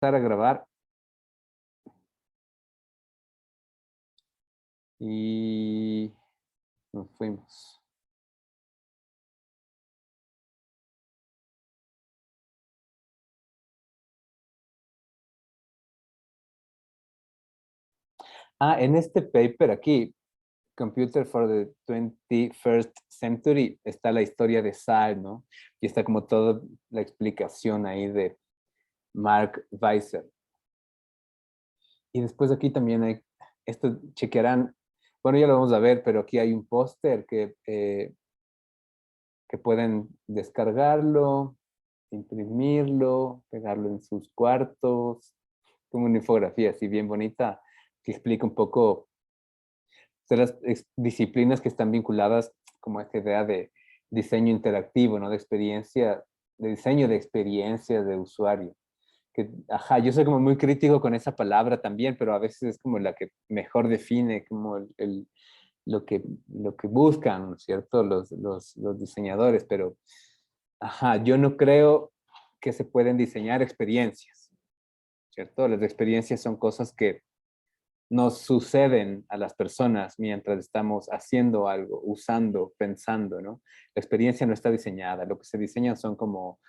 empezar a grabar. Y nos fuimos. En este paper aquí, Computer for the 21st Century, está la historia de SAL, ¿no? Y está como toda la explicación ahí de Mark Weiser. Y después aquí también hay, esto chequearán, bueno, ya lo vamos a ver, pero aquí hay un póster que pueden descargarlo, imprimirlo, pegarlo en sus cuartos, como una infografía así bien bonita que explica un poco de las disciplinas que están vinculadas como a esta idea de diseño interactivo, ¿no? De experiencia, de diseño de experiencias de usuario. Que, ajá, yo soy como muy crítico con esa palabra también, pero a veces es como la que mejor define como lo que buscan, ¿no es cierto? Los diseñadores, pero, ajá, yo no creo que se pueden diseñar experiencias, ¿cierto? Las experiencias son cosas que nos suceden a las personas mientras estamos haciendo algo, usando, pensando, ¿no? La experiencia no está diseñada, lo que se diseñan son como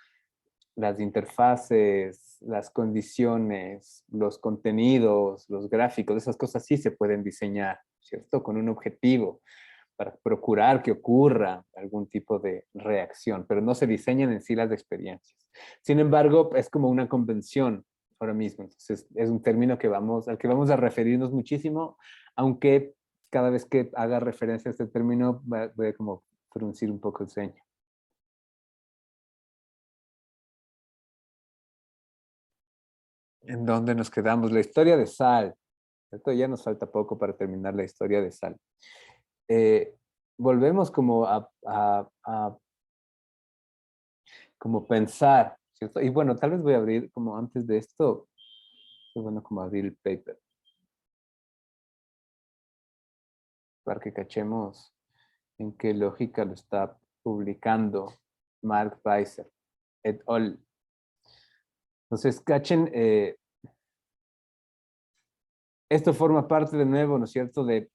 las interfaces, las condiciones, los contenidos, los gráficos, esas cosas sí se pueden diseñar, ¿cierto? Con un objetivo para procurar que ocurra algún tipo de reacción, pero no se diseñan en sí las experiencias. Sin embargo, es como una convención ahora mismo. Entonces, es un término al que vamos a referirnos muchísimo, aunque cada vez que haga referencia a este término, voy a como fruncir un poco el ceño. ¿En dónde nos quedamos? La historia de Sal. Esto ya nos falta poco para terminar la historia de Sal. Eh, volvemos como a como pensar, ¿cierto? Y bueno, tal vez voy a abrir como antes de esto, es bueno como abrir el paper para que cachemos en qué lógica lo está publicando Mark Weiser et al. Entonces, cachen, esto forma parte de nuevo, ¿no es cierto?, de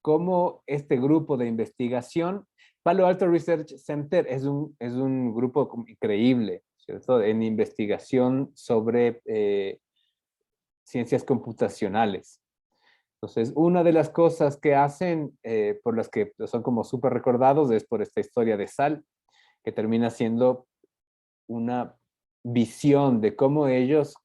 cómo este grupo de investigación, Palo Alto Research Center es un grupo increíble, ¿cierto?, en investigación sobre ciencias computacionales. Entonces, una de las cosas que hacen, por las que son como súper recordados, es por esta historia de Sal, que termina siendo una visión de cómo ellos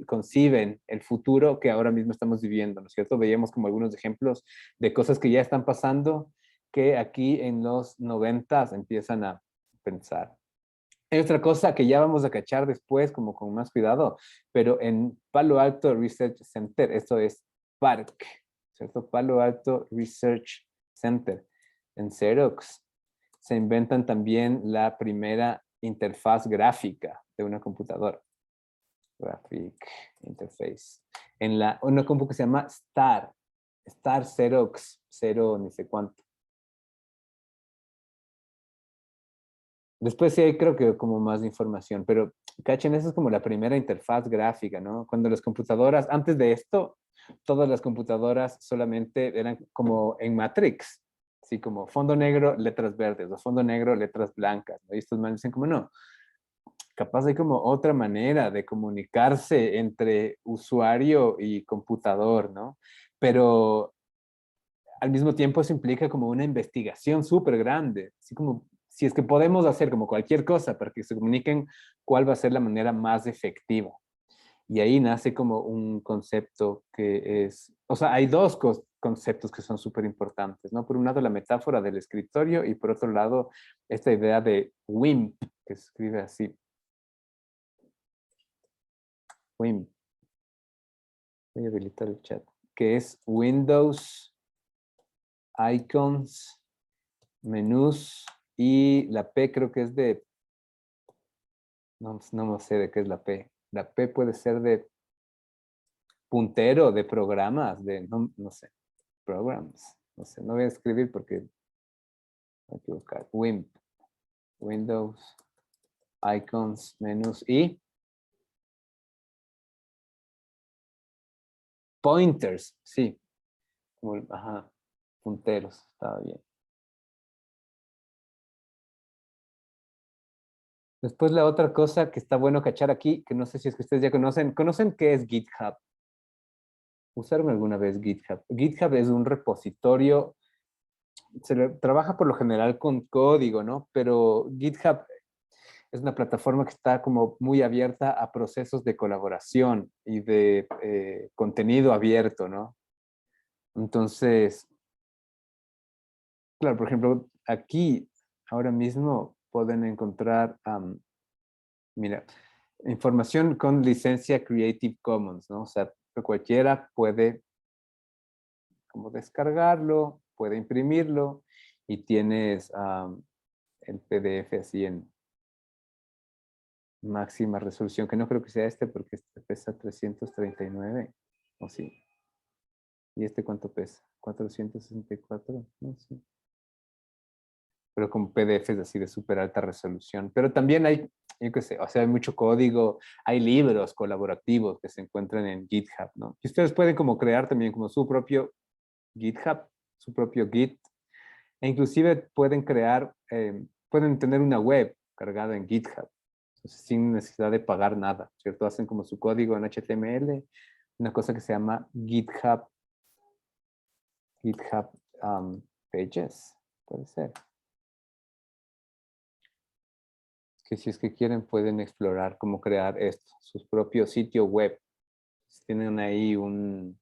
conciben el futuro que ahora mismo estamos viviendo, ¿no es cierto? Veíamos como algunos ejemplos de cosas que ya están pasando, que aquí en los 90 empiezan a pensar. Hay otra cosa que ya vamos a cachar después, como con más cuidado, pero en Palo Alto Research Center, esto es PARC, ¿cierto? Palo Alto Research Center, en Xerox, se inventan también la primera interfaz gráfica de una computadora. Graphic Interface. En una compu que se llama Star Xerox, cero ni sé cuánto. Después sí hay creo que como más información, pero cachen, esa es como la primera interfaz gráfica, ¿no? Cuando las computadoras, antes de esto, todas las computadoras solamente eran como en Matrix, así como fondo negro, letras verdes, o fondo negro, letras blancas, ¿no? Y estos manes dicen como no, capaz hay como otra manera de comunicarse entre usuario y computador, ¿no? Pero al mismo tiempo eso implica como una investigación súper grande, así como si es que podemos hacer como cualquier cosa para que se comuniquen, cuál va a ser la manera más efectiva. Y ahí nace como un concepto que es, o sea, hay dos conceptos que son súper importantes, ¿no? Por un lado la metáfora del escritorio y por otro lado esta idea de WIMP, que se escribe así, WIMP, voy a habilitar el chat, que es Windows, Icons, Menús y la P creo que es de, no sé de qué es la P. La P puede ser de puntero, de programas, no sé, programs. No sé, no voy a escribir porque hay que buscar. WIMP, Windows, Icons, Menús y Pointers, sí. Como, ajá, punteros, estaba bien. Después la otra cosa que está bueno cachar aquí, que no sé si es que ustedes ya conocen. ¿Conocen qué es GitHub? ¿Usaron alguna vez GitHub? GitHub es un repositorio, trabaja por lo general con código, ¿no? Pero GitHub es una plataforma que está como muy abierta a procesos de colaboración y de contenido abierto, ¿no? Entonces, claro, por ejemplo, aquí ahora mismo pueden encontrar, mira, información con licencia Creative Commons, ¿no? O sea, cualquiera puede como descargarlo, puede imprimirlo y tienes el PDF así en máxima resolución, que no creo que sea este porque este pesa 339, ¿o sí? ¿Y este cuánto pesa? 464, no sé. Pero con PDFs así de súper alta resolución. Pero también hay, yo qué sé, o sea, hay mucho código, hay libros colaborativos que se encuentran en GitHub, ¿no? Y ustedes pueden como crear también como su propio GitHub, su propio Git, e inclusive pueden crear, pueden tener una web cargada en GitHub, sin necesidad de pagar nada, ¿cierto? Hacen como su código en HTML, una cosa que se llama GitHub Pages, puede ser. Que si es que quieren pueden explorar cómo crear esto, sus propios sitios web. Tienen ahí un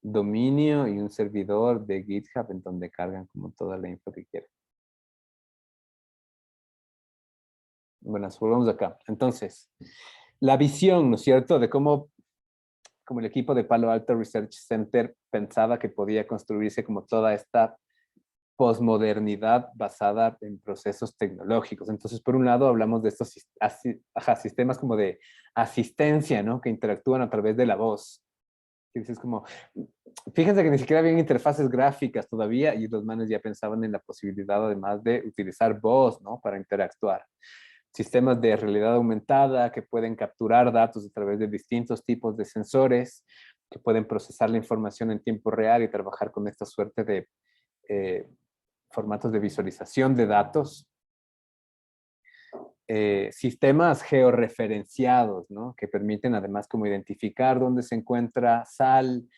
dominio y un servidor de GitHub en donde cargan como toda la info que quieren. Bueno, volvamos acá. Entonces, la visión, ¿no es cierto?, de cómo como el equipo de Palo Alto Research Center pensaba que podía construirse como toda esta posmodernidad basada en procesos tecnológicos. Entonces, por un lado, hablamos de estos sistemas como de asistencia, ¿no? Que interactúan a través de la voz. Que dices como, fíjense que ni siquiera habían interfaces gráficas todavía y los manes ya pensaban en la posibilidad además de utilizar voz, ¿no? Para interactuar. Sistemas de realidad aumentada que pueden capturar datos a través de distintos tipos de sensores, que pueden procesar la información en tiempo real y trabajar con esta suerte de formatos de visualización de datos. Sistemas georreferenciados, ¿no? Que permiten además como identificar dónde se encuentra sal,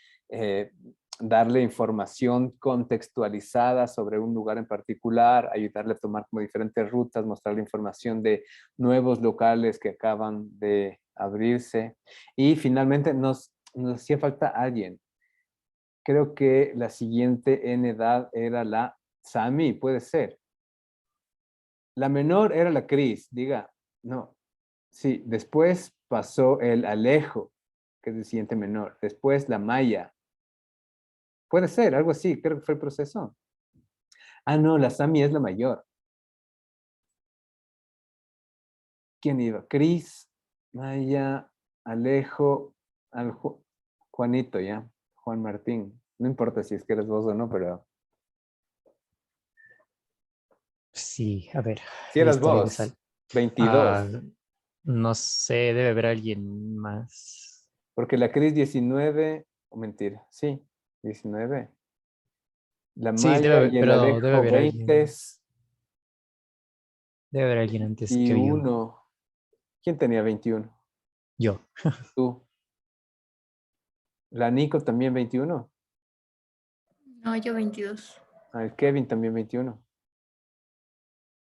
darle información contextualizada sobre un lugar en particular, ayudarle a tomar como diferentes rutas, mostrarle información de nuevos locales que acaban de abrirse. Y finalmente nos hacía falta alguien. Creo que la siguiente en edad era la Sami, puede ser. La menor era la Cris, diga, no. Sí, después pasó el Alejo, que es el siguiente menor. Después la Maya. Puede ser, algo así, creo que fue el proceso. Ah, no, la Sami es la mayor. ¿Quién iba? Cris, Maya, Alejo, Juanito, ya. Juan Martín. No importa si es que eres vos o no, pero Sí, a ver, si la eras historia de vos, Sal. 22. Ah, no sé, debe haber alguien más. Porque la Cris 19, o mentira, sí, 19. La Sí, Maya y el pero Alejo 20 debe haber alguien antes y que yo. uno. ¿Quién tenía 21? Yo. Tú. La Nico también 21. No, yo 22. Ah, el Kevin también 21.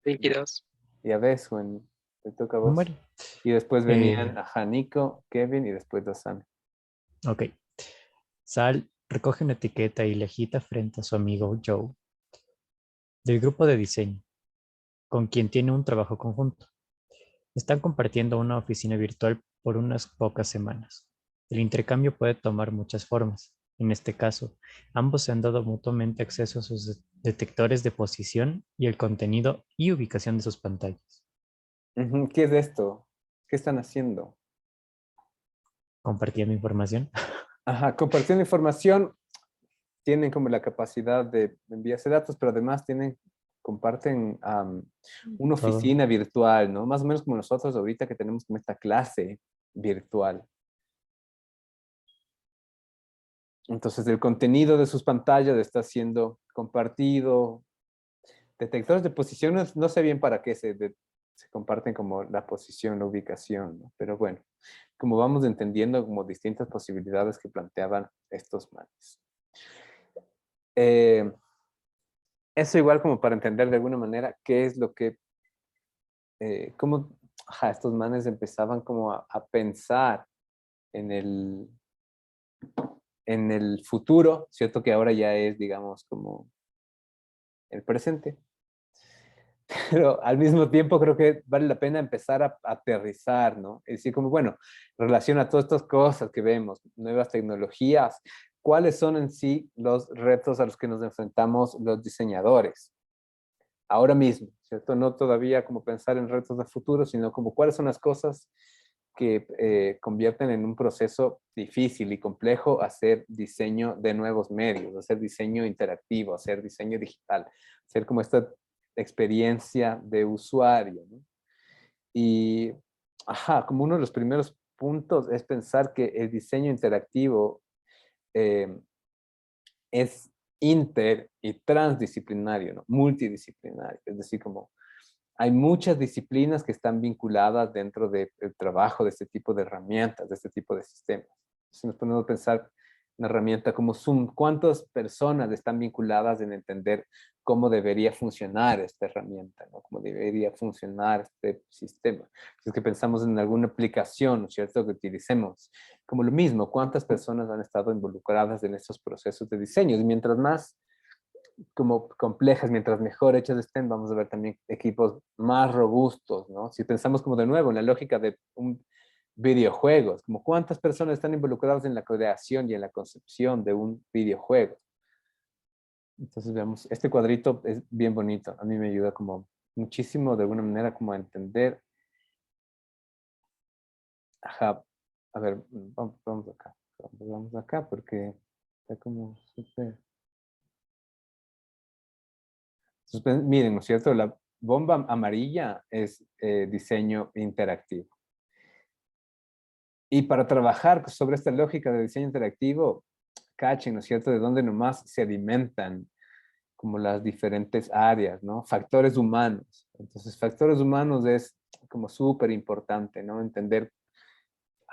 22. Ya ves, Juan, te toca a vos. Bueno, Y después eh, venían a Nico, Kevin y después Dosami. ok. Sal recoge una etiqueta y le agita frente a su amigo Joe, del grupo de diseño, con quien tiene un trabajo conjunto. Están compartiendo una oficina virtual por unas pocas semanas. El intercambio puede tomar muchas formas. En este caso, ambos se han dado mutuamente acceso a sus detectores de posición y el contenido y ubicación de sus pantallas. Ujú, ¿qué es esto? ¿Qué están haciendo? Compartiendo información. Ajá, compartiendo información, tienen como la capacidad de enviarse datos, pero además comparten una Todo. oficina virtual, ¿no? Más o menos como nosotros ahorita que tenemos como esta clase virtual. Entonces el contenido de sus pantallas está siendo compartido. Detectores de posiciones, no sé bien para qué se comparten como la posición, la ubicación, ¿no? Pero bueno, como vamos entendiendo como distintas posibilidades que planteaban estos manes. Eso igual como para entender de alguna manera qué es lo que, cómo estos manes empezaban como a pensar en el futuro, ¿cierto? Que ahora ya es, digamos, como el presente. Pero al mismo tiempo creo que vale la pena empezar a aterrizar, ¿no? Es decir, como, bueno, en relación a todas estas cosas que vemos, nuevas tecnologías, ¿cuáles son en sí los retos a los que nos enfrentamos los diseñadores? Ahora mismo, ¿cierto? No todavía como pensar en retos de futuro, sino como cuáles son las cosas que convierten en un proceso difícil y complejo hacer diseño de nuevos medios, hacer diseño interactivo, hacer diseño digital, hacer como esta experiencia de usuario, ¿no? Y, como uno de los primeros puntos es pensar que el diseño interactivo eh, es inter y transdisciplinario, ¿no? Multidisciplinario, es decir, como hay muchas disciplinas que están vinculadas dentro del trabajo de este tipo de herramientas, de este tipo de sistemas. Si nos ponemos a pensar una herramienta como Zoom, ¿cuántas personas están vinculadas en entender cómo debería funcionar esta herramienta, ¿no? Cómo debería funcionar este sistema? Si es que pensamos en alguna aplicación, ¿no es cierto?, que utilicemos. Como lo mismo, ¿cuántas personas han estado involucradas en estos procesos de diseño? Y mientras más como complejas, mientras mejor hechas estén, vamos a ver también equipos más robustos, ¿no? Si pensamos como de nuevo en la lógica de un videojuego, como cuántas personas están involucradas en la creación y en la concepción de un videojuego. Entonces, veamos, este cuadrito es bien bonito, a mí me ayuda como muchísimo de alguna manera como a entender. A ver, vamos acá, vamos acá porque está como súper... Entonces, miren, ¿no es cierto? La bomba amarilla es diseño interactivo. Y para trabajar sobre esta lógica de diseño interactivo, cachen, ¿no es cierto?, de dónde nomás se alimentan como las diferentes áreas, ¿no? Factores humanos. Entonces, factores humanos es como súper importante, ¿no? Entender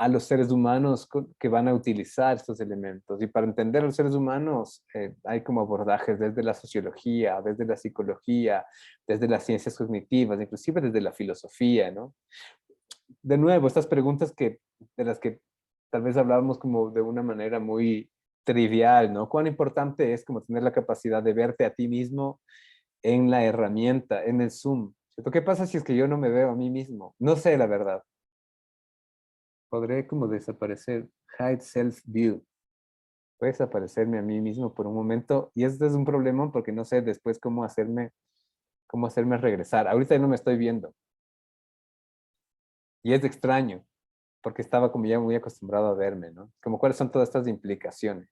a los seres humanos que van a utilizar estos elementos. Y para entender a los seres humanos hay como abordajes desde la sociología, desde la psicología, desde las ciencias cognitivas, inclusive desde la filosofía, ¿no? De nuevo, estas preguntas de las que tal vez hablábamos como de una manera muy trivial, ¿no? ¿Cuán importante es como tener la capacidad de verte a ti mismo en la herramienta, en el Zoom? ¿Cierto? ¿Qué pasa si es que yo no me veo a mí mismo? No sé, la verdad. Podré como desaparecer, hide self view. Puede desaparecerme a mí mismo por un momento y este es un problema porque no sé después cómo hacerme regresar. Ahorita no me estoy viendo y es extraño porque estaba como ya muy acostumbrado a verme, ¿no? Como cuáles son todas estas implicaciones.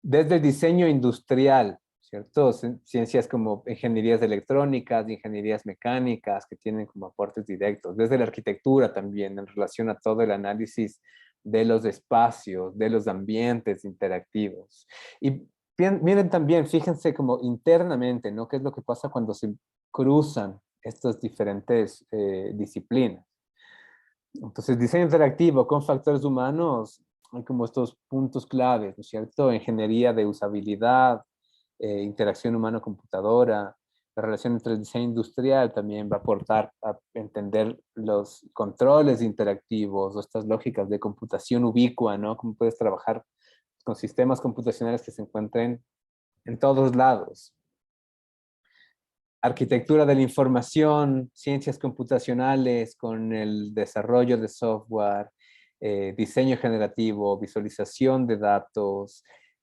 Desde el diseño industrial, ¿cierto? Ciencias como ingenierías electrónicas, ingenierías mecánicas, que tienen como aportes directos. Desde la arquitectura también, en relación a todo el análisis de los espacios, de los ambientes interactivos. Y miren también, fíjense como internamente, ¿no? ¿Qué es lo que pasa cuando se cruzan estas diferentes disciplinas? Entonces, diseño interactivo con factores humanos, hay como estos puntos claves, ¿no es cierto? Ingeniería de usabilidad, interacción humano-computadora, la relación entre el diseño industrial también va a aportar a entender los controles interactivos o estas lógicas de computación ubicua, ¿no? Cómo puedes trabajar con sistemas computacionales que se encuentren en todos lados. Arquitectura de la información, ciencias computacionales con el desarrollo de software, diseño generativo, visualización de datos,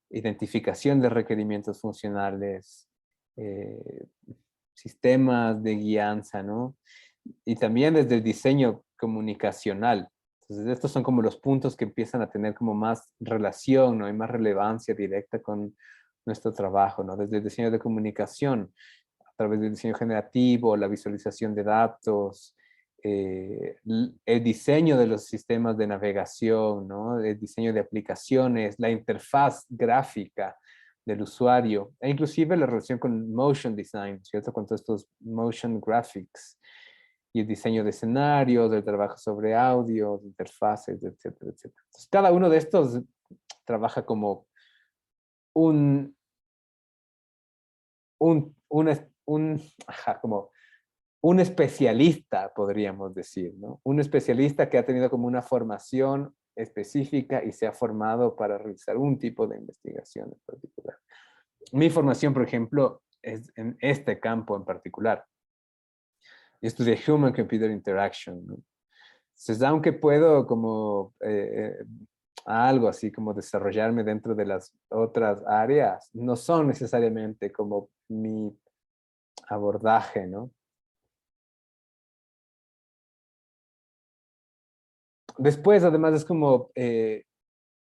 identificación de requerimientos funcionales, eh, sistemas de guianza, ¿no? Y también desde el diseño comunicacional. Entonces, estos son como los puntos que empiezan a tener como más relación, ¿no? Y más relevancia directa con nuestro trabajo, ¿no? Desde el diseño de comunicación, a través del diseño generativo, la visualización de datos, el diseño de los sistemas de navegación, ¿no? El diseño de aplicaciones, la interfaz gráfica del usuario, e inclusive la relación con motion design, ¿cierto? Con todos estos motion graphics y el diseño de escenarios, el trabajo sobre audio, interfaces, etcétera, etcétera. Entonces, cada uno de estos trabaja como un, como un especialista, podríamos decir, ¿no? Un especialista que ha tenido como una formación específica y se ha formado para realizar un tipo de investigación en particular. Mi formación, por ejemplo, es en este campo en particular. Yo estudié Human Computer Interaction, ¿no? Entonces, aunque puedo como algo así como desarrollarme dentro de las otras áreas, no son necesariamente como mi abordaje, ¿no? Después, además, es como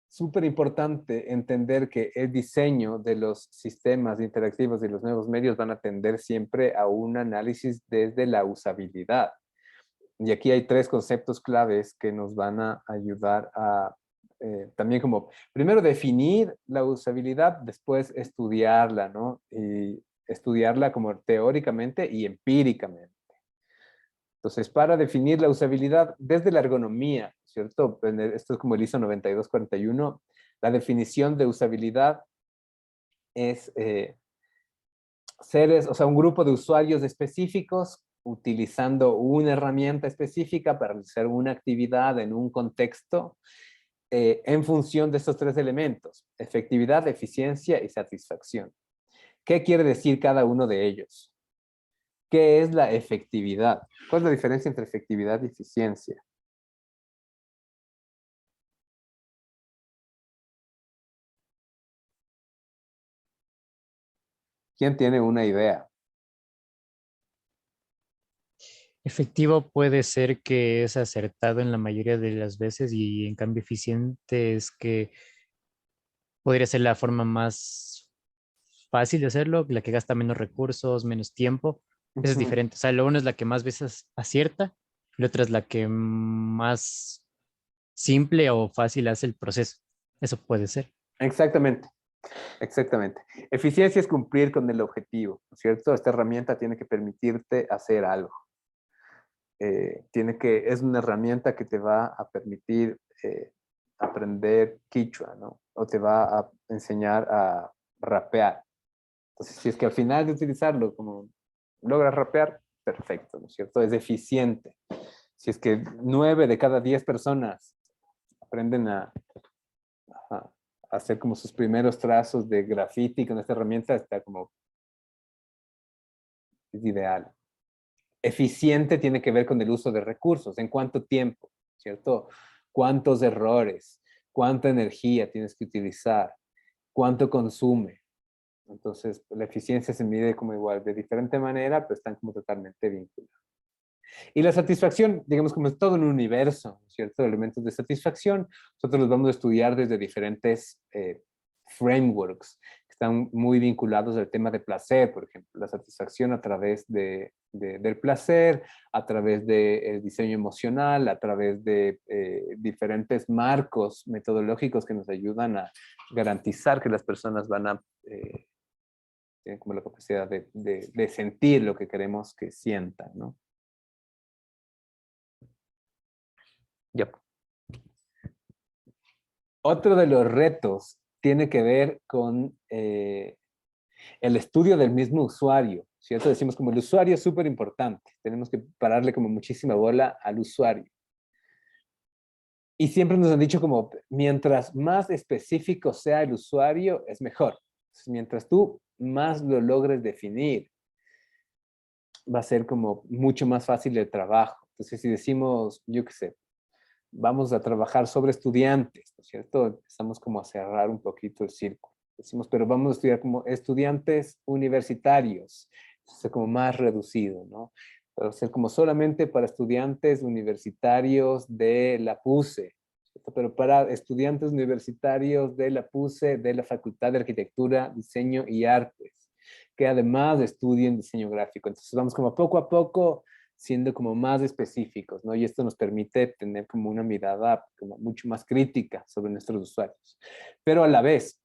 súper importante entender que el diseño de los sistemas interactivos y los nuevos medios van a tender siempre a un análisis desde la usabilidad. Y aquí hay tres conceptos claves que nos van a ayudar a también como, primero definir la usabilidad, después estudiarla, ¿no? Y estudiarla como teóricamente y empíricamente. Entonces, para definir la usabilidad desde la ergonomía, ¿cierto? Esto es como el ISO 9241, la definición de usabilidad es seres, o sea, un grupo de usuarios específicos utilizando una herramienta específica para realizar una actividad en un contexto en función de estos tres elementos: efectividad, eficiencia y satisfacción. ¿Qué quiere decir cada uno de ellos? ¿Qué es la efectividad? ¿Cuál es la diferencia entre efectividad y eficiencia? ¿Quién tiene una idea? Efectivo puede ser que es acertado en la mayoría de las veces y en cambio eficiente es que podría ser la forma más fácil de hacerlo, la que gasta menos recursos, menos tiempo. Eso es Ujú. diferente. O sea, lo uno es la que más veces acierta, la otra es la que más simple o fácil hace el proceso. Eso puede ser. Exactamente, exactamente. Eficiencia es cumplir con el objetivo, ¿no es cierto? Esta herramienta tiene que permitirte hacer algo. Es una herramienta que te va a permitir aprender quichua, ¿no? O te va a enseñar a rapear. Entonces, si es que al final de utilizarlo como logras rapear, perfecto, ¿no es cierto? Es eficiente. Si es que 9 de cada 10 personas aprenden a hacer como sus primeros trazos de graffiti con esta herramienta, está como, es ideal. Eficiente tiene que ver con el uso de recursos, en cuánto tiempo, ¿cierto? Cuántos errores, cuánta energía tienes que utilizar, cuánto consume. Entonces, la eficiencia se mide como igual, de diferente manera, pero están como totalmente vinculados. Y la satisfacción, digamos, como es todo un universo, ¿cierto? Elementos de satisfacción, nosotros los vamos a estudiar desde diferentes frameworks que están muy vinculados al tema de placer, por ejemplo, la satisfacción a través del placer, a través del diseño emocional, a través de diferentes marcos metodológicos que nos ayudan a garantizar que las personas van a tienen como la capacidad de sentir lo que queremos que sientan, ¿no? Yep. Otro de los retos tiene que ver con el estudio del mismo usuario, ¿cierto? Decimos como el usuario es súper importante, tenemos que pararle como muchísima bola al usuario. Y siempre nos han dicho como, mientras más específico sea el usuario, es mejor. Entonces, mientras tú más lo logres definir, va a ser como mucho más fácil el trabajo. Entonces, si decimos, yo qué sé, vamos a trabajar sobre estudiantes, ¿no es cierto? Empezamos como a cerrar un poquito el círculo. Decimos, pero vamos a estudiar como estudiantes universitarios, es como más reducido, ¿no? Pero ser como solamente para estudiantes universitarios de la PUCE, ¿cierto? Pero para estudiantes universitarios de la PUCE, de la Facultad de Arquitectura, Diseño y Artes, que además estudien diseño gráfico. Entonces vamos como poco a poco siendo como más específicos, ¿no? Y esto nos permite tener como una mirada como mucho más crítica sobre nuestros usuarios. Pero a la vez,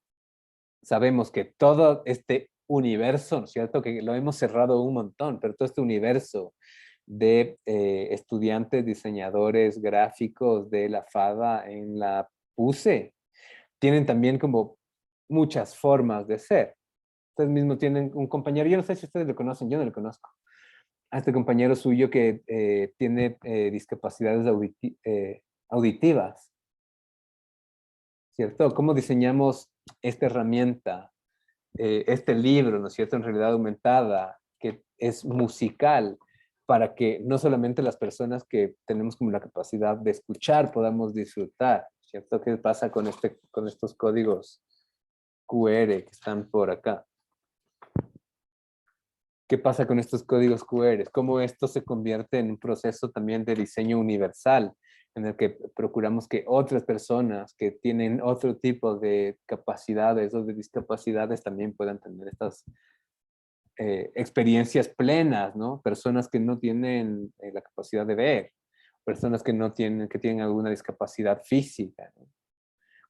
sabemos que todo este universo, ¿no es cierto? Que lo hemos cerrado un montón, pero todo este universo de estudiantes, diseñadores gráficos de la FADA en la PUSE, tienen también como muchas formas de ser. Ustedes mismos tienen un compañero, yo no sé si ustedes lo conocen, yo no lo conozco, a este compañero suyo que tiene discapacidades auditivas, ¿cierto? ¿Cómo diseñamos esta herramienta, este libro, ¿no es cierto?, en realidad aumentada, que es musical, para que no solamente las personas que tenemos como la capacidad de escuchar podamos disfrutar, ¿cierto? ¿Qué pasa con estos códigos QR que están por acá? ¿Qué pasa con estos códigos QR? ¿Cómo esto se convierte en un proceso también de diseño universal, en el que procuramos que otras personas que tienen otro tipo de capacidades o de discapacidades también puedan tener estas experiencias plenas, ¿no? Personas que no tienen la capacidad de ver, personas que no tienen, que tienen alguna discapacidad física, ¿no?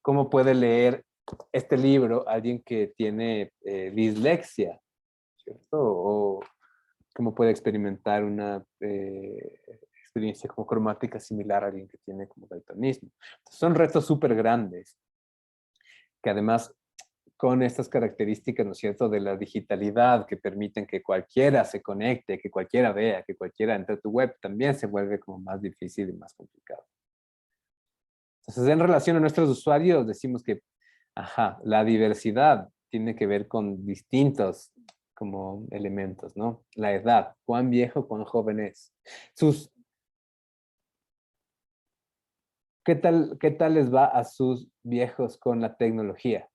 ¿Cómo puede leer este libro alguien que tiene dislexia, ¿cierto? O cómo puede experimentar una experiencia como cromática similar a alguien que tiene como daltonismo. Entonces, son retos súper grandes que además con estas características, ¿no es cierto?, de la digitalidad que permiten que cualquiera se conecte, que cualquiera vea, que cualquiera entre a tu web, también se vuelve como más difícil y más complicado. Entonces, en relación a nuestros usuarios, decimos que, ajá, la diversidad tiene que ver con distintos como elementos, ¿no? La edad, cuán viejo, cuán joven es. ¿Qué tal les va a sus viejos con la tecnología?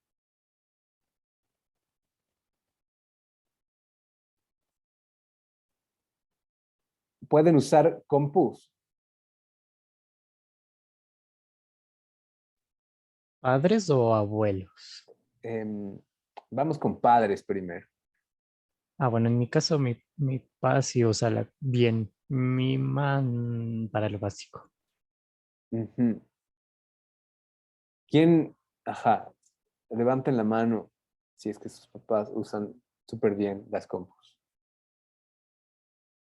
¿Pueden usar compus? ¿Padres o abuelos? Vamos con padres primero. Ah, bueno, en mi caso, mi papá sí usa bien. Mi man para lo básico. Ujú. ¿Quién, ajá, levanten la mano si es que sus papás usan súper bien las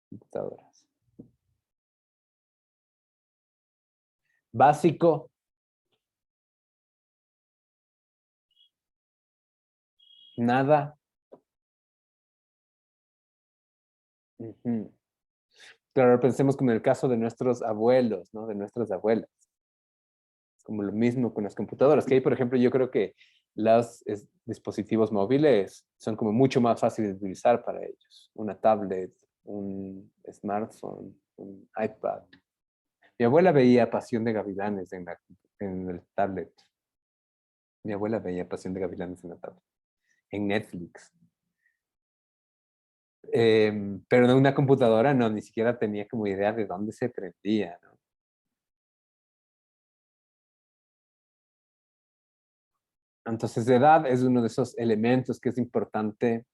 computadoras? Básico, nada. Ujú. Claro, pensemos como en el caso de nuestros abuelos, ¿no? De nuestras abuelas. Como lo mismo con las computadoras, que ahí, por ejemplo, yo creo que los dispositivos móviles son como mucho más fáciles de utilizar para ellos. Una tablet, un smartphone, un iPad. Mi abuela veía Pasión de Gavilanes en el tablet. Mi abuela veía Pasión de Gavilanes en la tablet. En Netflix. Pero en una computadora no, ni siquiera tenía como idea de dónde se prendía, ¿no? Entonces, la edad es uno de esos elementos que es importante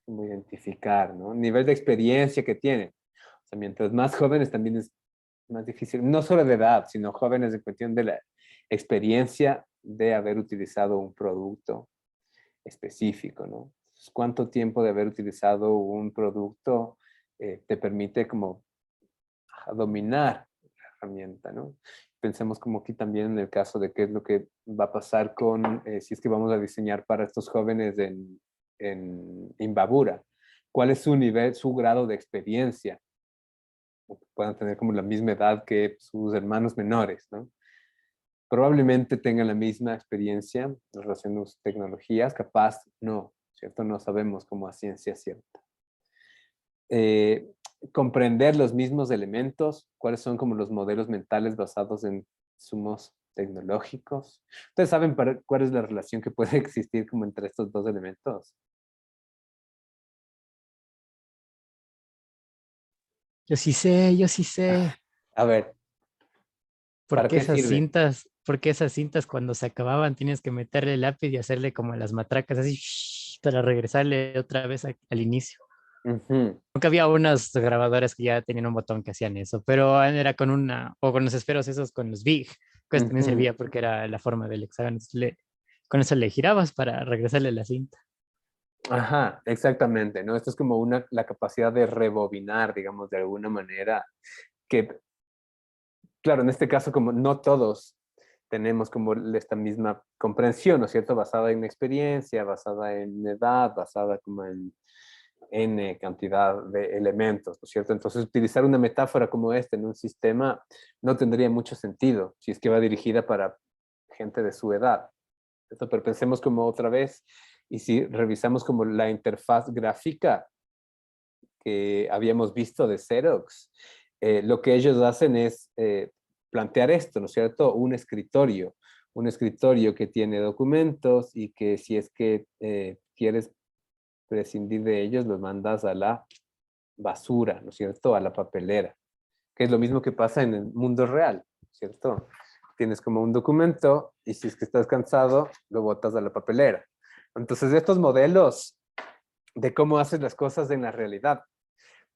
como identificar, ¿no? Nivel de experiencia que tienen. O sea, mientras más jóvenes también es más difícil, no solo de edad, sino jóvenes en cuestión de la experiencia de haber utilizado un producto específico, ¿no? Entonces, ¿cuánto tiempo de haber utilizado un producto te permite como dominar la herramienta, ¿no? Pensemos como aquí también en el caso de qué es lo que va a pasar con, si es que vamos a diseñar para estos jóvenes en Imbabura. ¿Cuál es su nivel, su grado de experiencia? Puedan tener como la misma edad que sus hermanos menores, ¿no? Probablemente tengan la misma experiencia en relación a sus tecnologías, capaz no, ¿cierto? No sabemos como a ciencia cierta. Comprender los mismos elementos, cuáles son como los modelos mentales basados en sumos tecnológicos. ¿Ustedes saben cuál es la relación que puede existir como entre estos dos elementos? Yo sí sé. A ver, ¿para qué sirve? Por qué esas cintas cuando se acababan tienes que meterle el lápiz y hacerle como las matracas así para regresarle otra vez al inicio? Ujú, Aunque había unas grabadoras que ya tenían un botón que hacían eso, pero era con o con los esferos esos, con los big, que eso también ujú. servía porque era la forma del hexágono. Entonces con eso le girabas para regresarle la cinta. Ajá, exactamente, ¿no? Esto es como la capacidad de rebobinar, digamos, de alguna manera, que, claro, en este caso, como no todos tenemos como esta misma comprensión, ¿no es cierto? Basada en experiencia, basada en edad, basada como en N cantidad de elementos, ¿no es cierto? Entonces, utilizar una metáfora como esta en un sistema no tendría mucho sentido si es que va dirigida para gente de su edad. ¿Cierto? Pero pensemos como otra vez, y si revisamos como la interfaz gráfica que habíamos visto de Xerox, lo que ellos hacen es plantear esto, ¿no es cierto? Un escritorio que tiene documentos y que si es que quieres prescindir de ellos, los mandas a la basura, ¿no es cierto? A la papelera, que es lo mismo que pasa en el mundo real, ¿cierto? Tienes como un documento y si es que estás cansado, lo botas a la papelera. Entonces, estos modelos de cómo haces las cosas en la realidad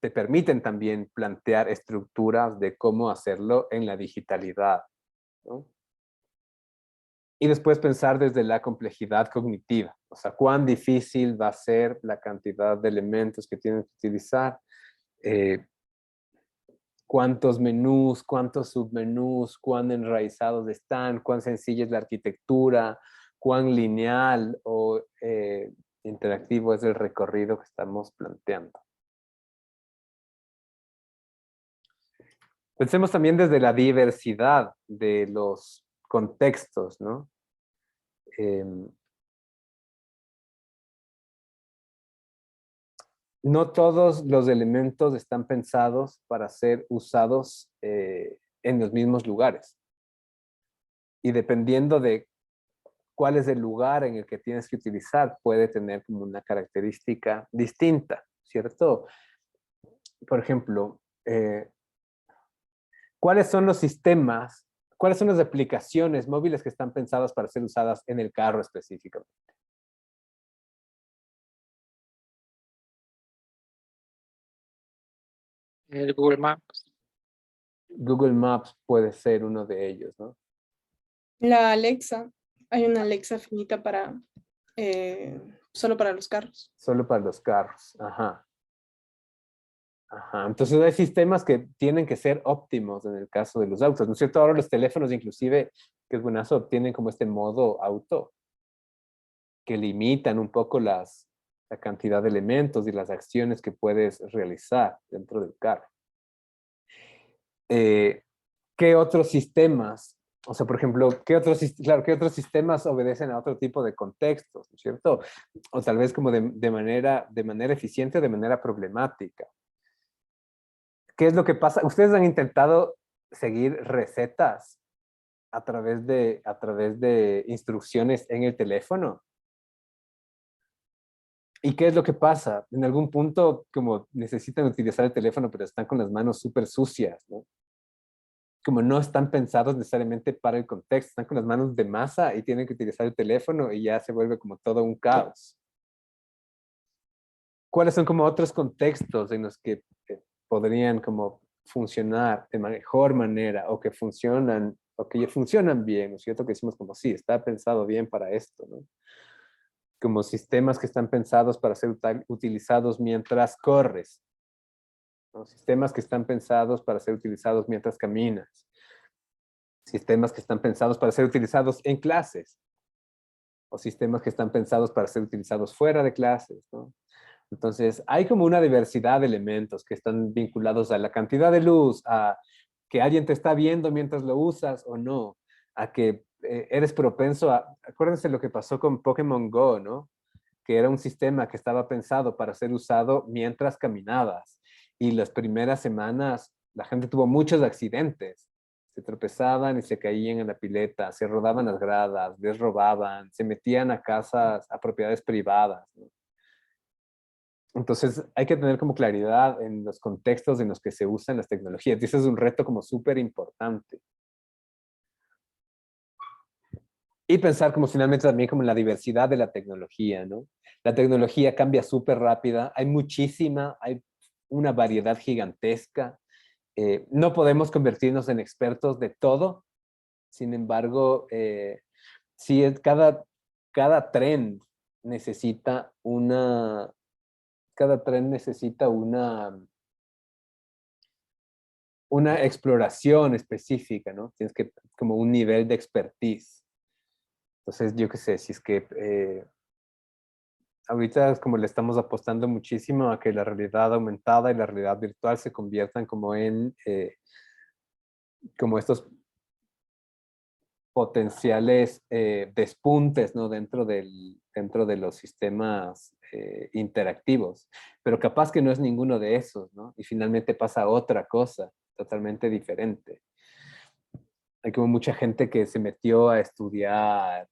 te permiten también plantear estructuras de cómo hacerlo en la digitalidad, ¿no? Y después pensar desde la complejidad cognitiva, o sea, cuán difícil va a ser la cantidad de elementos que tienes que utilizar, eh, cuántos menús, cuántos submenús, cuán enraizados están, cuán sencilla es la arquitectura, cuán lineal o interactivo es el recorrido que estamos planteando. Pensemos también desde la diversidad de los contextos, ¿no? Eh, no todos los elementos están pensados para ser usados en los mismos lugares. Y dependiendo de cuál es el lugar en el que tienes que utilizar, puede tener como una característica distinta, ¿cierto? Por ejemplo, ¿cuáles son los sistemas, cuáles son las aplicaciones móviles que están pensadas para ser usadas en el carro específicamente? El Google Maps. Google Maps puede ser uno de ellos, ¿no? La Alexa, hay una Alexa finita para eh, solo para los carros. Solo para los carros, ajá. Ajá. Entonces hay sistemas que tienen que ser óptimos en el caso de los autos, ¿no es cierto? Ahora los teléfonos inclusive, que es buenazo, tienen como este modo auto, que limitan un poco la cantidad de elementos y las acciones que puedes realizar dentro del carro. Eh, ¿Qué otros sistemas? O sea, por ejemplo, ¿qué otros sistemas obedecen a otro tipo de contextos, ¿no es cierto? O tal vez como de manera eficiente o de manera problemática. ¿Qué es lo que pasa? ¿Ustedes han intentado seguir recetas a través de instrucciones en el teléfono? ¿Y qué es lo que pasa? En algún punto, como necesitan utilizar el teléfono, pero están con las manos súper sucias, ¿no? Como no están pensados necesariamente para el contexto, están con las manos de masa y tienen que utilizar el teléfono y ya se vuelve como todo un caos. ¿Cuáles son como otros contextos en los que podrían como funcionar de mejor manera o que funcionan o que ya funcionan bien, ¿no es cierto? Que decimos como sí, está pensado bien para esto, ¿no? Como sistemas que están pensados para ser utilizados mientras corres, ¿no? Sistemas que están pensados para ser utilizados mientras caminas, sistemas que están pensados para ser utilizados en clases o sistemas que están pensados para ser utilizados fuera de clases, ¿no? Entonces, hay como una diversidad de elementos que están vinculados a la cantidad de luz, a que alguien te está viendo mientras lo usas o no, a que eres propenso a... Acuérdense lo que pasó con Pokémon Go, ¿no? Que era un sistema que estaba pensado para ser usado mientras caminabas. Y las primeras semanas la gente tuvo muchos accidentes. Se tropezaban y se caían en la pileta, se rodaban las gradas, les robaban, se metían a casas, a propiedades privadas, ¿no? Entonces hay que tener como claridad en los contextos en los que se usan las tecnologías. Y ese es un reto como súper importante. Y pensar como finalmente también como en la diversidad de la tecnología, ¿no? La tecnología cambia súper rápida, hay una variedad gigantesca. No podemos convertirnos en expertos de todo, sin embargo, sí cada tren necesita cada tren necesita una exploración específica, ¿no? Tienes que, como un nivel de expertise. Entonces, yo qué sé, si es que ahorita es como le estamos apostando muchísimo a que la realidad aumentada y la realidad virtual se conviertan como como estos potenciales despuntes, ¿no? Dentro de los sistemas interactivos. Pero capaz que no es ninguno de esos, ¿no? Y finalmente pasa otra cosa totalmente diferente. Hay como mucha gente que se metió a estudiar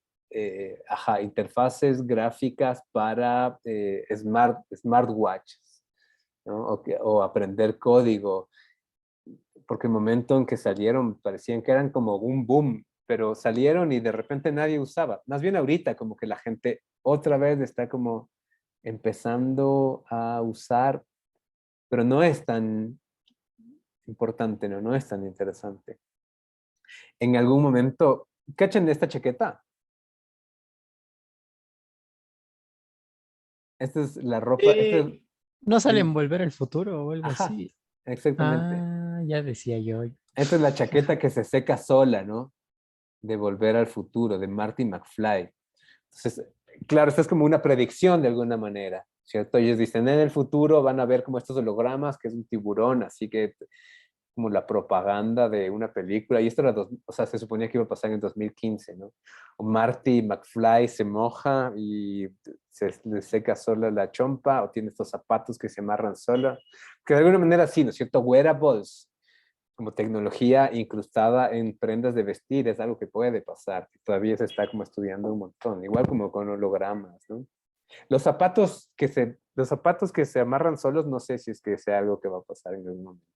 interfaces gráficas para smartwatches, ¿no? O aprender código, porque el momento en que salieron parecían que eran como un boom, pero salieron y de repente nadie usaba. Más bien ahorita como que la gente otra vez está como empezando a usar, pero no es tan importante, ¿no? No es tan interesante. En algún momento, ¿cachan esta chaqueta? Esta es la ropa, ¿No sale en el- Volver al Futuro o algo ajá, así? exactamente. Ah, ya decía yo. Esta es la chaqueta que se seca sola, ¿no? De Volver al Futuro, de Marty McFly. Entonces, claro, esta es como una predicción de alguna manera, ¿cierto? Ellos dicen, en el futuro van a ver como estos hologramas, que es un tiburón, así que como la propaganda de una película, y esto era, o sea, se suponía que iba a pasar en el 2015, ¿no? O Marty McFly se moja y se le seca sola la chompa, o tiene estos zapatos que se amarran sola, que de alguna manera sí, ¿no es cierto? Wearables, como tecnología incrustada en prendas de vestir, es algo que puede pasar, que todavía se está como estudiando un montón, igual como con hologramas, ¿no? Los zapatos que se amarran solos, no sé si es que sea algo que va a pasar en algún momento.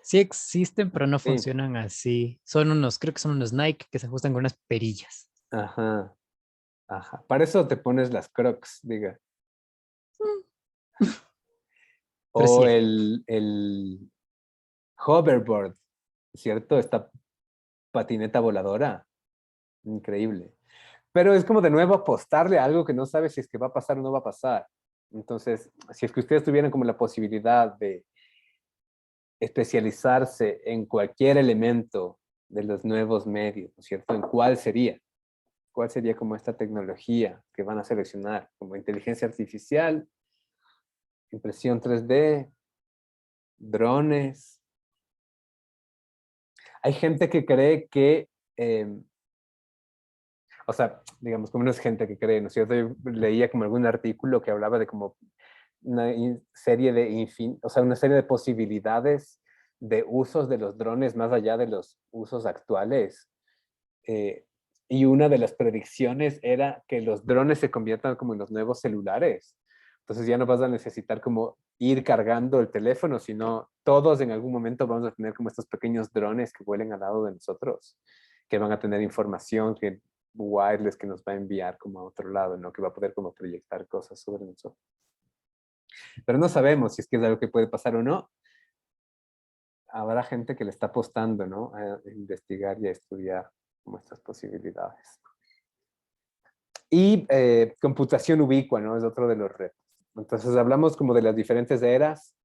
Sí existen, pero no Sí, funcionan así. Son unos, creo que son unos Nike que se ajustan con unas perillas. ajá, ajá. Para eso te pones las Crocs, diga. Pero sí O hay. el hoverboard, ¿cierto? Esta patineta voladora, increíble. Pero es como de nuevo apostarle a algo que no sabes si es que va a pasar o no va a pasar. Entonces, si es que ustedes tuvieran como la posibilidad de especializarse en cualquier elemento de los nuevos medios, ¿no es cierto? ¿En cuál sería? ¿Cuál sería como esta tecnología que van a seleccionar? Como inteligencia artificial, impresión 3D, drones. Hay gente que cree que, o sea, digamos, como no es gente que cree, ¿no es cierto? Yo leía como algún artículo que hablaba de como una serie o sea, una serie de posibilidades de usos de los drones más allá de los usos actuales. Eh, y una de las predicciones era que los drones se conviertan como en los nuevos celulares. Entonces ya no vas a necesitar como ir cargando el teléfono, sino todos en algún momento vamos a tener como estos pequeños drones que vuelen al lado de nosotros, que van a tener información que wireless que nos va a enviar como a otro lado, ¿no? Que va a poder como proyectar cosas sobre nosotros. Pero no sabemos si es que es algo que puede pasar o no. Habrá gente que le está apostando, ¿no? A investigar y a estudiar como estas posibilidades. Y computación ubicua, ¿no? Es otro de los retos. Entonces hablamos como de las diferentes eras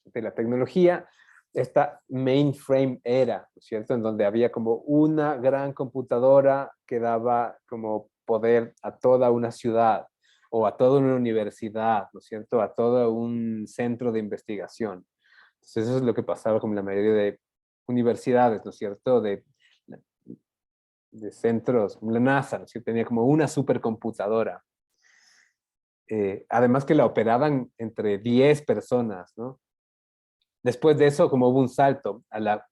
de la tecnología. Esta mainframe era, ¿cierto? En donde había como una gran computadora que daba como poder a toda una ciudad o a toda una universidad, ¿no es cierto? A todo un centro de investigación. Entonces eso es lo que pasaba con la mayoría de universidades, ¿no es cierto? De centros, la NASA, ¿no? Tenía como una supercomputadora. Además que la operaban entre 10 personas, ¿no? Después de eso, como hubo un salto a la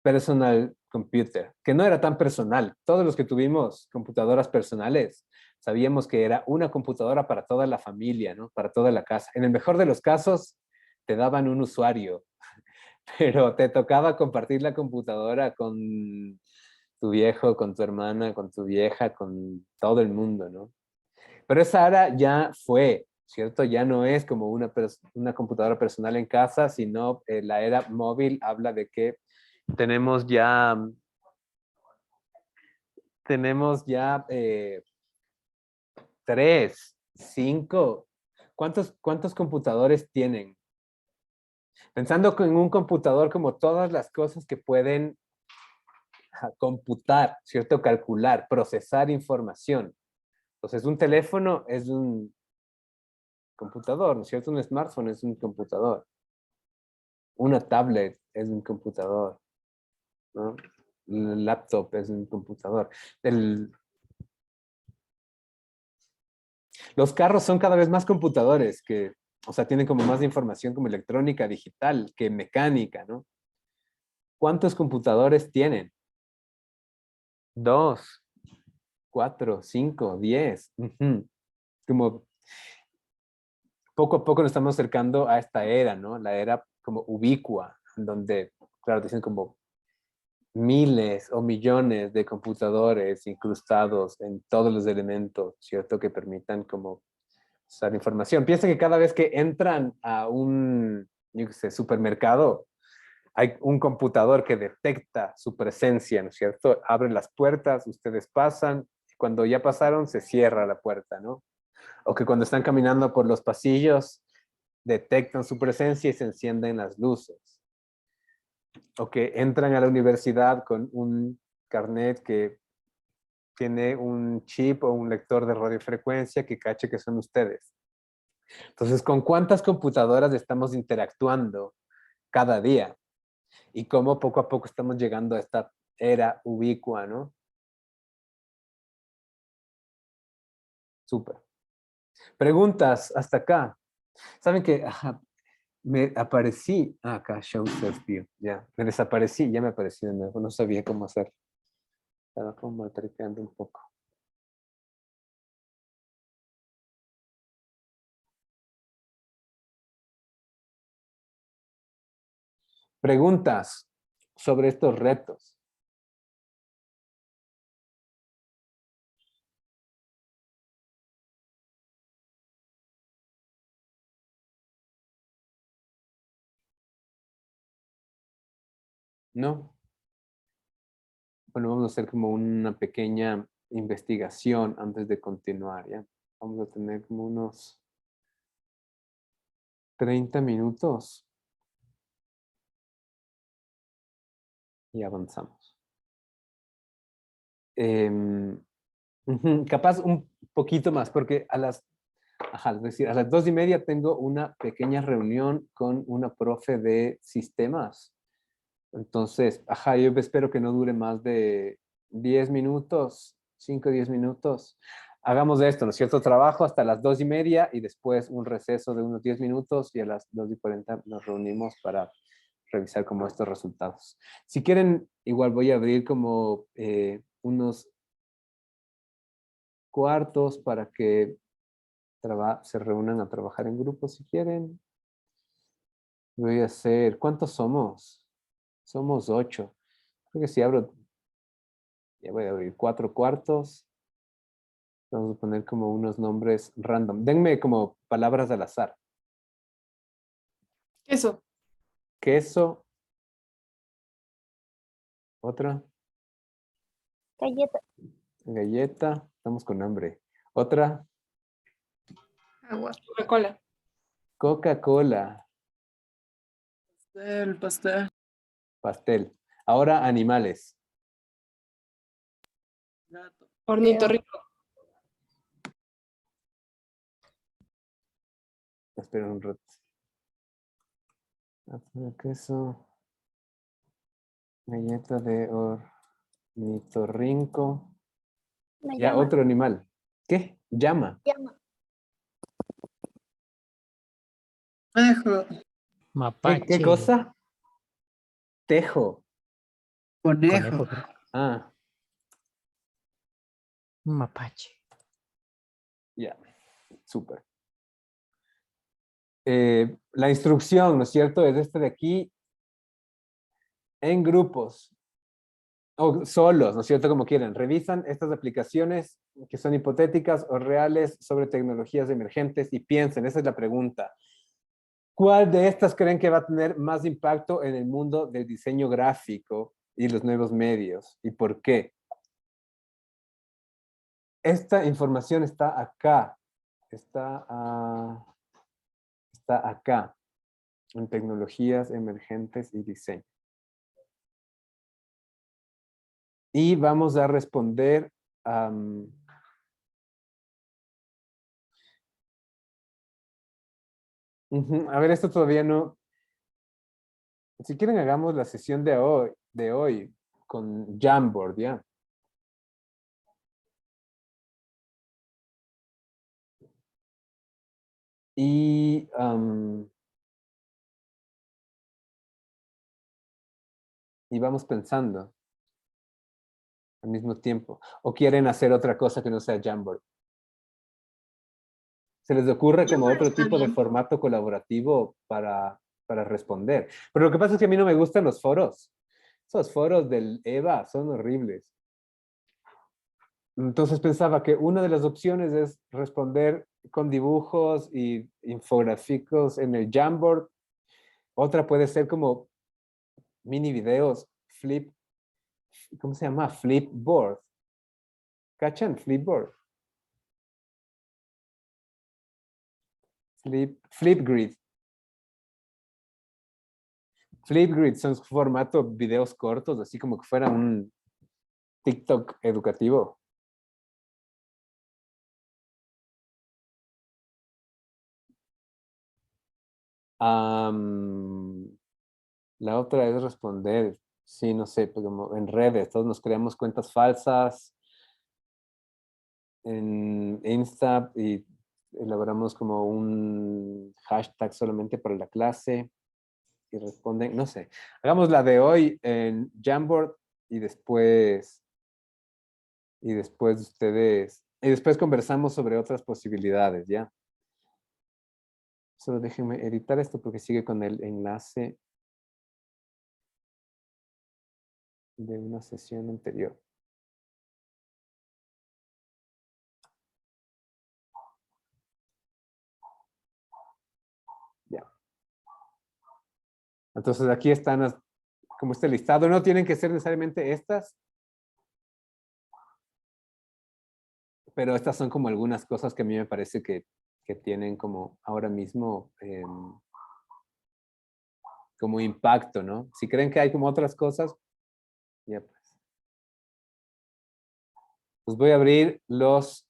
personal computer, que no era tan personal. Todos los que tuvimos computadoras personales sabíamos que era una computadora para toda la familia, ¿no? Para toda la casa. En el mejor de los casos, te daban un usuario, pero te tocaba compartir la computadora con tu viejo, con tu hermana, con tu vieja, con todo el mundo, ¿no? Pero esa era ya fue, ¿cierto? Ya no es como una computadora personal en casa, sino la era móvil habla de que tenemos ya, tres, cinco. ¿Cuántos computadores tienen? Pensando en un computador como todas las cosas que pueden computar, ¿cierto? Calcular, procesar información. Entonces, un teléfono es un computador, ¿no es cierto? Un smartphone es un computador. Una tablet es un computador, ¿no? Un laptop es un computador. Los carros son cada vez más computadores que, o sea, tienen como más de información como electrónica, digital, que mecánica, ¿no? ¿Cuántos computadores tienen? 2, 4, 5, 10. Como poco a poco nos estamos acercando a esta era, ¿no? La era como ubicua, donde, claro, dicen como miles o millones de computadores incrustados en todos los elementos, ¿cierto? Que permitan como usar información. Piensa que cada vez que entran a un, yo qué sé, supermercado, hay un computador que detecta su presencia, ¿no es cierto? Abre las puertas, ustedes pasan, cuando ya pasaron se cierra la puerta, ¿no? O que cuando están caminando por los pasillos detectan su presencia y se encienden las luces. O que entran a la universidad con un carnet que tiene un chip o un lector de radiofrecuencia que cache que son ustedes. Entonces, ¿con cuántas computadoras estamos interactuando cada día? Y cómo poco a poco estamos llegando a esta era ubicua, ¿no? Súper. Preguntas hasta acá. ¿Saben qué? Me aparecí. Acá, show self-view. Ya, me desaparecí. Ya me aparecí de nuevo. No sabía cómo hacer. Estaba como maltripeando un poco. Preguntas sobre estos retos. ¿No? Bueno, vamos a hacer como una pequeña investigación antes de continuar, ¿ya? Vamos a tener como unos 30 minutos y avanzamos. Capaz un poquito más, porque es decir, a las 2:30 tengo una pequeña reunión con una profe de sistemas. Entonces, yo espero que no dure más de 10 minutos, 5 o 10 minutos. Hagamos esto, ¿no es cierto? Trabajo hasta las 2:30 y después un receso de unos 10 minutos y a las 2:40 nos reunimos para revisar como estos resultados. Si quieren, igual voy a abrir como unos cuartos para que se reúnan a trabajar en grupos si quieren. Voy a hacer, ¿cuántos somos? Somos 8. Creo que si abro, ya voy a abrir 4 cuartos. Vamos a poner como unos nombres random. Denme como palabras al azar. Eso. Queso. Otra. Galleta. Galleta. Estamos con hambre. Otra. Agua. Coca-Cola. Coca-Cola. Pastel. Pastel. Ahora animales. Gato. Ornitorrinco. Esperen un rato. Queso. Galleta de ornitorrinco. Una Ya, llama. otro animal. ¿Qué? Llama. Llama. Conejo. ¿Qué Mapache. cosa? Tejo. Conejo. Conejo, creo. Ah, Mapache. ya. Súper. La instrucción, ¿no es cierto? Es este de aquí en grupos. o solos, ¿no es cierto? Como quieran. Revisan estas aplicaciones que son hipotéticas o reales sobre tecnologías emergentes y piensen, esa es la pregunta. ¿Cuál de estas creen que va a tener más impacto en el mundo del diseño gráfico y los nuevos medios? ¿Y por qué? Esta información está acá. Está acá. En tecnologías emergentes y diseño. Y vamos a responder a ver, esto todavía no. Si quieren, hagamos la sesión de hoy con Jamboard, ¿ya? Y vamos pensando al mismo tiempo. ¿O quieren hacer otra cosa que no sea Jamboard? ¿Se les ocurre como Jamboard otro está tipo de bien. formato colaborativo para responder? Pero lo que pasa es que a mí no me gustan los foros. Esos foros del EVA son horribles. Entonces pensaba que una de las opciones es responder con dibujos y infográficos en el Jamboard. Otra puede ser como mini videos, ¿cómo se llama? Flipboard. ¿Cachan? Flipboard. Flipgrid. Flipgrid son formato videos cortos, así como que fuera un TikTok educativo. La otra es responder, sí, no sé, pues como en redes, todos nos creamos cuentas falsas en Insta y elaboramos como un hashtag solamente para la clase y responden, no sé. Hagamos la de hoy en Jamboard y después después conversamos sobre otras posibilidades, ¿ya? Solo déjenme editar esto porque sigue con el enlace de una sesión anterior. Ya. Entonces aquí están como este listado. No tienen que ser necesariamente estas, pero estas son como algunas cosas que a mí me parece que tienen como ahora mismo como impacto, ¿no? Si creen que hay como otras cosas, ya pues. Pues voy a abrir los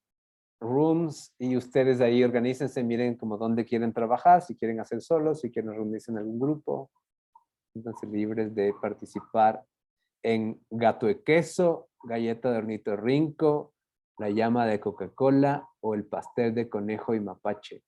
rooms y ustedes ahí organícense, miren como dónde quieren trabajar, si quieren hacer solos, si quieren reunirse en algún grupo. Entonces libres de participar en gato de queso, galleta de ornitorrinco, la llama de Coca-Cola o el pastel de conejo y mapache.